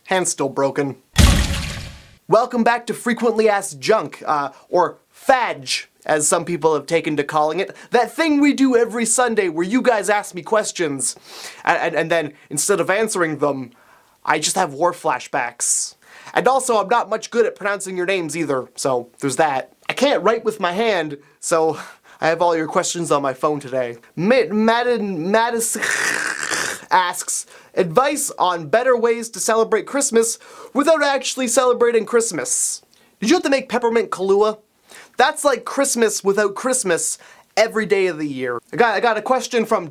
Hand's still broken. Welcome back to Frequently Asked Junk, or FADJ, as some people have taken to calling it. That thing we do every Sunday where you guys ask me questions, and then, instead of answering them, I just have war flashbacks. And also, I'm not much good at pronouncing your names either, so there's that. I can't write with my hand, so I have all your questions on my phone today. Mattis asks, advice on better ways to celebrate Christmas without actually celebrating Christmas. Did you have to make peppermint Kahlua? That's like Christmas without Christmas every day of the year. I got a question from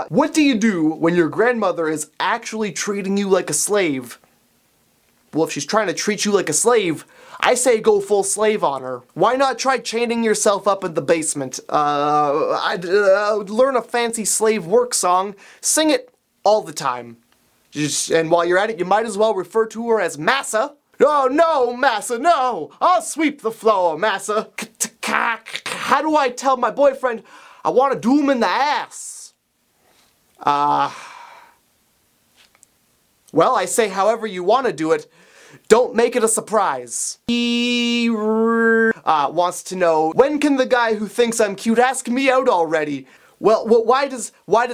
what do you do when your grandmother is actually treating you like a slave? Well, if she's trying to treat you like a slave, I say go full slave on her. Why not try chaining yourself up in the basement? Learn a fancy slave work song, sing it all the time. And while you're at it, you might as well refer to her as Massa. Oh no, Massa, no! I'll sweep the floor, Massa. How do I tell my boyfriend I want to do him in the ass? Well, I say however you want to do it. Don't make it a surprise. He wants to know, when can the guy who thinks I'm cute ask me out already? Well, why does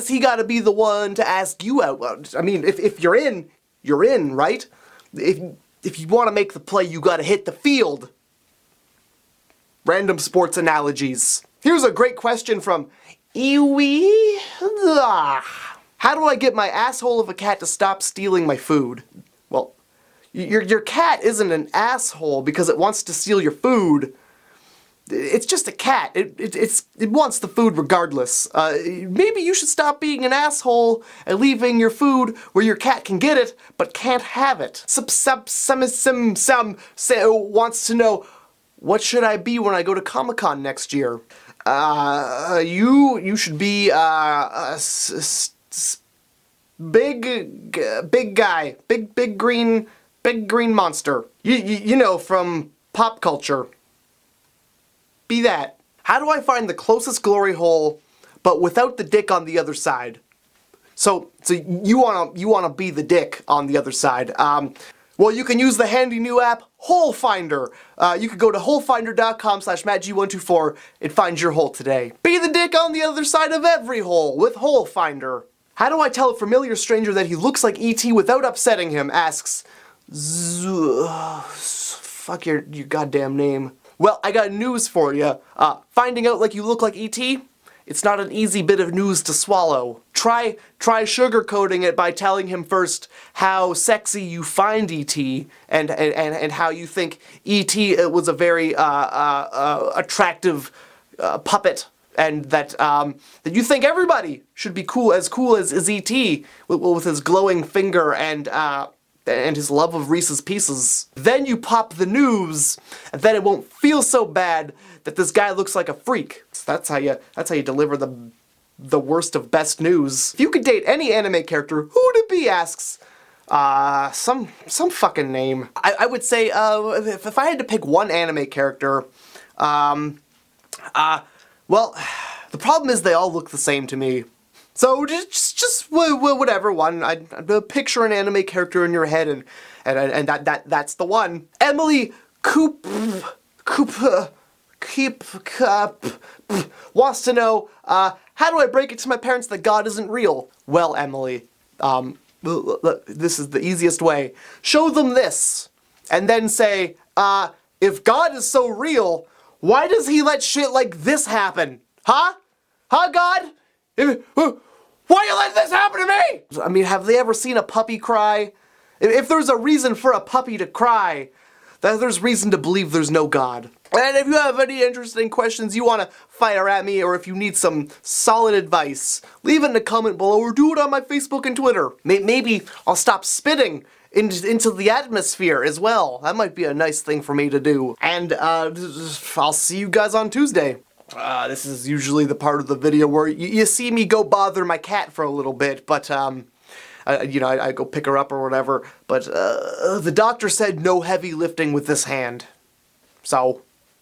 he gotta be the one to ask you out? I mean, if you're in, right? If you want to make the play, you gotta hit the field. Random sports analogies. Here's a great question from Iwi. How do I get my asshole of a cat to stop stealing my food? Well, your cat isn't an asshole because it wants to steal your food. It's just a cat. It wants the food regardless. Maybe you should stop being an asshole and leaving your food where your cat can get it, but can't have it. Some wants to know, what should I be when I go to Comic-Con next year? You should be big guy, big green monster. You know, from pop culture. Be that. How do I find the closest glory hole, but without the dick on the other side? So you wanna be the dick on the other side. Well, you can use the handy new app, Hole Finder. You could go to holefinder.com/MattG124 and find your hole today. Be the dick on the other side of every hole with Hole Finder. How do I tell a familiar stranger that he looks like E.T. without upsetting him? Asks, fuck your goddamn name. Well, I got news for you. Finding out like you look like E.T., it's not an easy bit of news to swallow. Try sugarcoating it by telling him first how sexy you find E.T. and how you think E.T. was a very attractive puppet, and that you think everybody should be cool as E.T. with his glowing finger and his love of Reese's Pieces. Then you pop the news, and then it won't feel so bad that this guy looks like a freak. That's how you deliver the worst of best news. If you could date any anime character, who would it be? Asks. Some fucking name. I would say, if I had to pick one anime character, well, the problem is they all look the same to me. So just whatever one. I'd picture an anime character in your head, and that's the one. Emily Keep wants to know, how do I break it to my parents that God isn't real? Well, Emily, this is the easiest way. Show them this, and then say, if God is so real, why does he let shit like this happen? Huh? Huh, God? Why you let this happen to me? I mean, have they ever seen a puppy cry? If there's a reason for a puppy to cry, then there's reason to believe there's no God. And if you have any interesting questions you want to fire at me, or if you need some solid advice, leave it in a comment below or do it on my Facebook and Twitter. Maybe I'll stop spitting into the atmosphere as well. That might be a nice thing for me to do. And I'll see you guys on Tuesday. This is usually the part of the video where you see me go bother my cat for a little bit, but I go pick her up or whatever. But the doctor said no heavy lifting with this hand. So